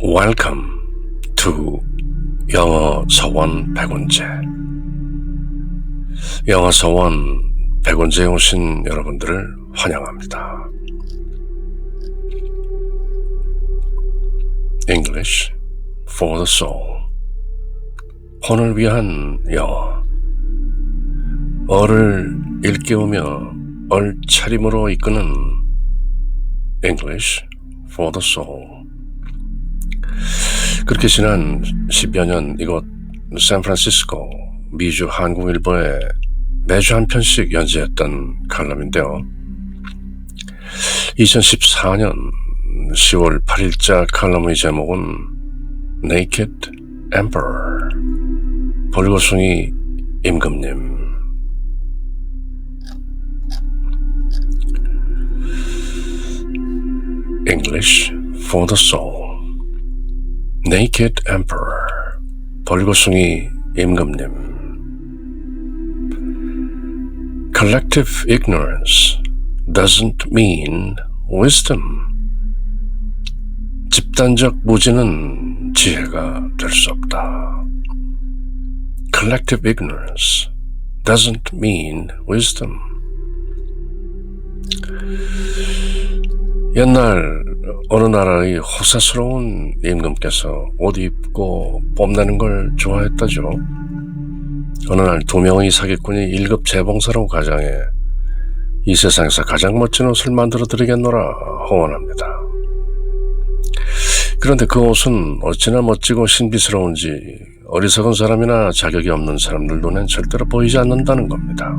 Welcome to 영어 서원 100원제. 영어 서원 100원제에 오신 여러분들을 환영합니다. English for the soul. 혼을 위한 영어. 어를 일깨우며 얼차림으로 이끄는 English for the soul. 그렇게 지난 10여 년 이곳 샌프란시스코 미주 한국일보에 매주 한 편씩 연재했던 칼럼인데요. 2014년 10월 8일자 칼럼의 제목은 Naked Emperor, 벌거숭이 임금님. English for the soul. Naked Emperor, 벌거숭이 임금님. Collective ignorance doesn't mean wisdom. 집단적 무지는 지혜가 될 수 없다. Collective ignorance doesn't mean wisdom. 옛날 어느 나라의 호사스러운 임금께서 옷 입고 뽐내는 걸 좋아했다죠. 어느 날 2명의 사기꾼이 1급 재봉사로 가장해 이 세상에서 가장 멋진 옷을 만들어 드리겠노라 호언합니다. 그런데 그 옷은 어찌나 멋지고 신비스러운지 어리석은 사람이나 자격이 없는 사람들 눈엔 절대로 보이지 않는다는 겁니다.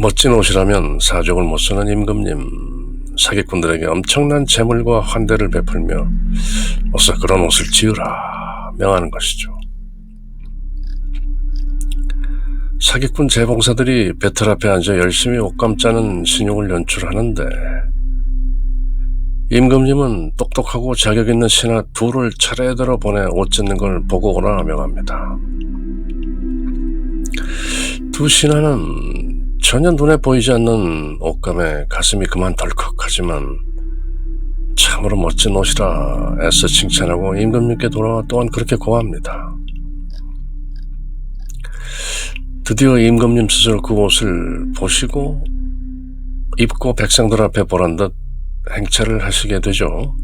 멋진 옷이라면 사족을 못 쓰는 임금님, 사기꾼들에게 엄청난 재물과 환대를 베풀며 어서 그런 옷을 지으라 명하는 것이죠. 사기꾼 재봉사들이 배틀 앞에 앉아 열심히 옷감 짜는 신용을 연출하는데 임금님은 똑똑하고 자격 있는 신하 둘을 차례대로 보내 옷 찢는 걸 보고 오라 명합니다. 두 신하는 전혀 눈에 보이지 않는 옷감에 가슴이 그만 덜컥하지만 참으로 멋진 옷이라 애써 칭찬하고 임금님께 돌아와 또한 그렇게 고합니다. 드디어 임금님 스스로 그 옷을 보시고 입고 백성들 앞에 보란 듯 행차를 하시게 되죠.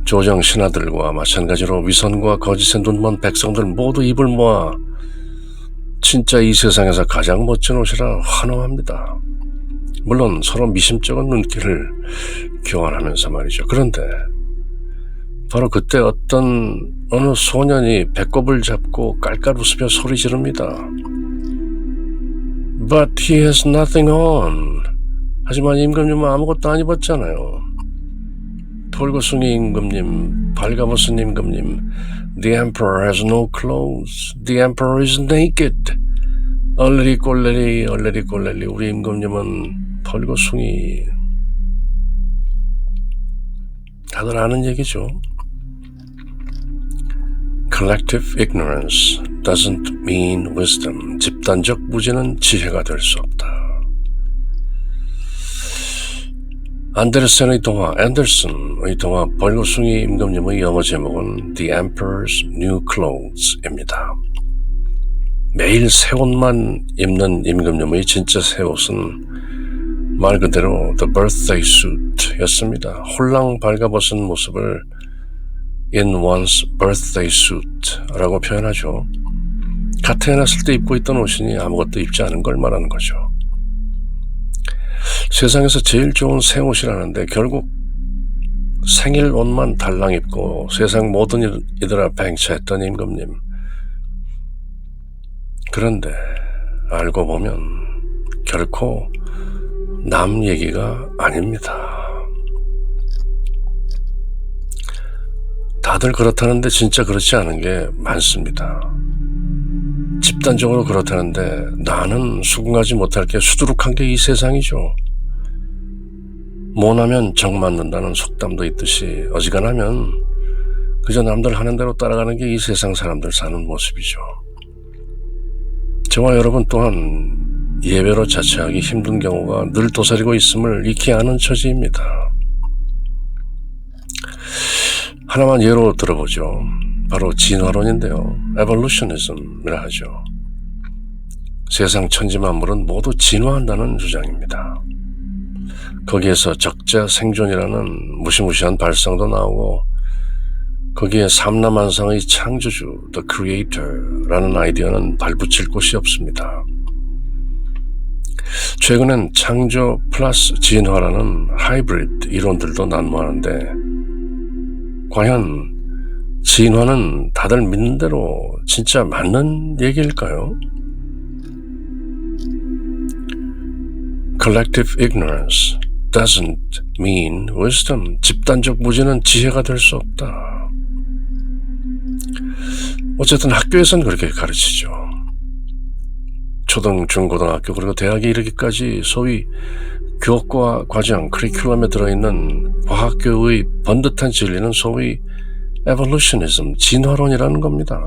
조정 신하들과 마찬가지로 위선과 거짓에 눈먼 백성들 모두 입을 모아 진짜 이 세상에서 가장 멋진 옷이라 환호합니다. 물론 서로 미심쩍은 눈길을 교환하면서 말이죠. 그런데 바로 그때 어느 소년이 배꼽을 잡고 깔깔 웃으며 소리 지릅니다. But he has nothing on. 하지만 임금님은 아무것도 안 입었잖아요. 벌거숭이 임금님, 발가벗은 임금님, The emperor has no clothes. The emperor is naked. 얼레리 꼴레리 얼레리 꼴레리 우리 임금님은 벌거숭이. 다들 아는 얘기죠. Collective ignorance doesn't mean wisdom. 집단적 무지는 지혜가 될 수 없다. 앤더슨의 동화 벌거숭이 임금님의 영어 제목은 The Emperor's New Clothes 입니다. 매일 새 옷만 입는 임금님의 진짜 새 옷은 말 그대로 The Birthday Suit 였습니다. 홀랑 발가벗은 모습을 In one's birthday suit 라고 표현하죠. 갓 태어났을 때 입고 있던 옷이니 아무것도 입지 않은 걸 말하는 거죠. 세상에서 제일 좋은 새 옷이라는데 결국 생일 옷만 달랑 입고 세상 모든 이들 앞에 행차했던 임금님. 그런데 알고 보면 결코 남 얘기가 아닙니다. 다들 그렇다는데 진짜 그렇지 않은 게 많습니다. 집단적으로 그렇다는데 나는 수긍하지 못할 게 수두룩한 게 이 세상이죠. 못하면 정 맞는다는 속담도 있듯이 어지간하면 그저 남들 하는 대로 따라가는 게 이 세상 사람들 사는 모습이죠. 저와 여러분 또한 예외로 자처하기 힘든 경우가 늘 도사리고 있음을 익히 아는 처지입니다. 하나만 예로 들어보죠. 바로 진화론인데요. evolutionism이라 하죠. 세상 천지만물은 모두 진화한다는 주장입니다. 거기에서 적자 생존이라는 무시무시한 발상도 나오고 거기에 삼라만상의 창조주, the creator라는 아이디어는 발붙일 곳이 없습니다. 최근엔 창조 플러스 진화라는 하이브리드 이론들도 난무하는데 과연 진화는 다들 믿는 대로 진짜 맞는 얘기일까요? Collective ignorance doesn't mean wisdom. 집단적 무지는 지혜가 될 수 없다. 어쨌든 학교에서는 그렇게 가르치죠. 초등, 중, 고등학교 그리고 대학에 이르기까지 소위 교과 과정, 커리큘럼에 들어있는 과학교의 번듯한 진리는 소위 evolutionism, 진화론이라는 겁니다.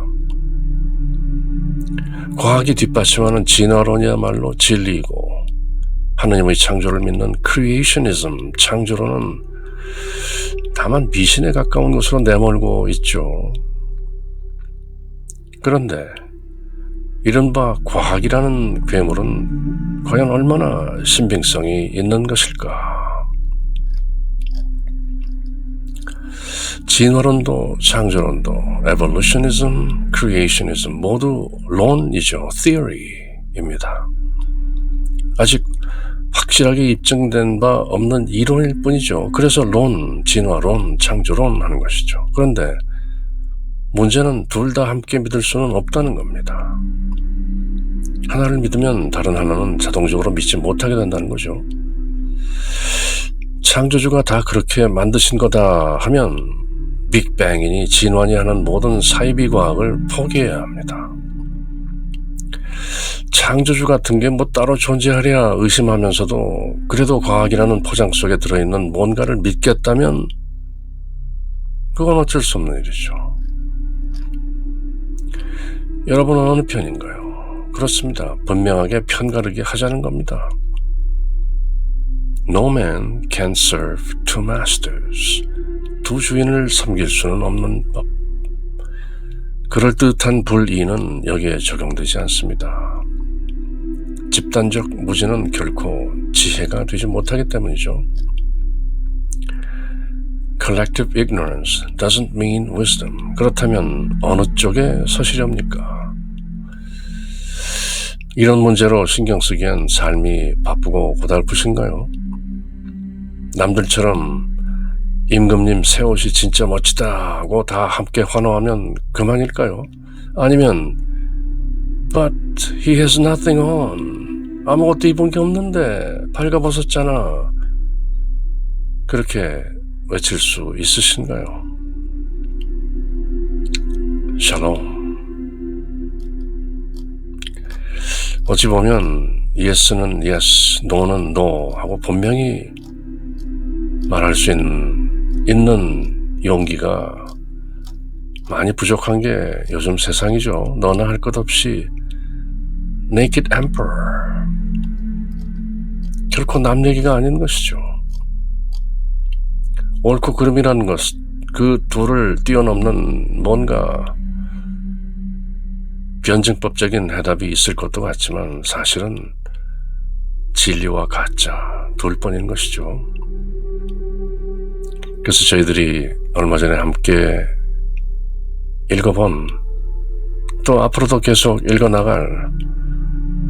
과학이 뒷받침하는 진화론이야말로 진리이고 하느님의 창조를 믿는 creationism, 창조론은 다만 미신에 가까운 것으로 내몰고 있죠. 그런데 이른바 과학이라는 괴물은 과연 얼마나 신빙성이 있는 것일까? 진화론도 창조론도 evolutionism, creationism 모두 론이죠. theory입니다. 아직 확실하게 입증된 바 없는 이론일 뿐이죠. 그래서 론, 진화론, 창조론 하는 것이죠. 그런데 문제는 둘 다 함께 믿을 수는 없다는 겁니다. 하나를 믿으면 다른 하나는 자동적으로 믿지 못하게 된다는 거죠. 창조주가 다 그렇게 만드신 거다 하면 빅뱅이니 진화니 하는 모든 사이비 과학을 포기해야 합니다. 창조주 같은 게 뭐 따로 존재하랴 의심하면서도 그래도 과학이라는 포장 속에 들어있는 뭔가를 믿겠다면 그건 어쩔 수 없는 일이죠. 여러분은 어느 편인가요? 그렇습니다. 분명하게 편가르기 하자는 겁니다. No man can serve two masters. 두 주인을 섬길 수는 없는 법. 그럴듯한 불이는 여기에 적용되지 않습니다. 집단적 무지는 결코 지혜가 되지 못하기 때문이죠. Collective ignorance doesn't mean wisdom. 그렇다면 어느 쪽에 서시렵니까? 이런 문제로 신경 쓰기엔 삶이 바쁘고 고달프신가요? 남들처럼 임금님 새 옷이 진짜 멋지다 하고 다 함께 환호하면 그만일까요? 아니면 But he has nothing on. 아무것도 입은 게 없는데 발가벗었잖아. 그렇게 외칠 수 있으신가요? 샬롬. 어찌 보면 yes는 yes, no는 no 하고 분명히 말할 수 있는 용기가 많이 부족한 게 요즘 세상이죠. 너나 할 것 없이 naked emperor. 결코 남 얘기가 아닌 것이죠. 옳고 그름이라는 것, 그 둘을 뛰어넘는 뭔가 변증법적인 해답이 있을 것도 같지만 사실은 진리와 가짜 둘뿐인 것이죠. 그래서 저희들이 얼마 전에 함께 읽어본 또 앞으로도 계속 읽어나갈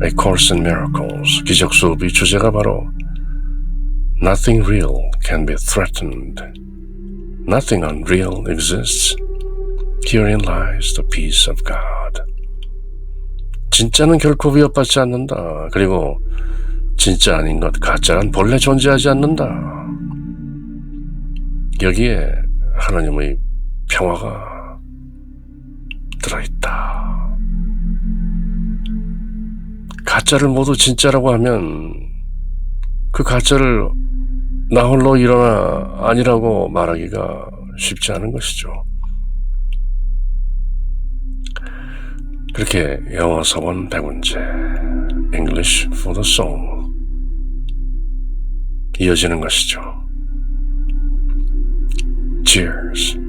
A Course in Miracles 기적 수업의 주제가 바로 Nothing real can be threatened. Nothing unreal exists. Herein lies the peace of God. 진짜는 결코 위협받지 않는다. 그리고 진짜 아닌 것, 가짜는 본래 존재하지 않는다. 여기에 하나님의 평화가 들어있다. 가짜를 모두 진짜라고 하면 그 가짜를 나 홀로 일어나 아니라고 말하기가 쉽지 않은 것이죠. 그렇게 영어 서본 100문제 English for the Soul 이어지는 것이죠. Cheers.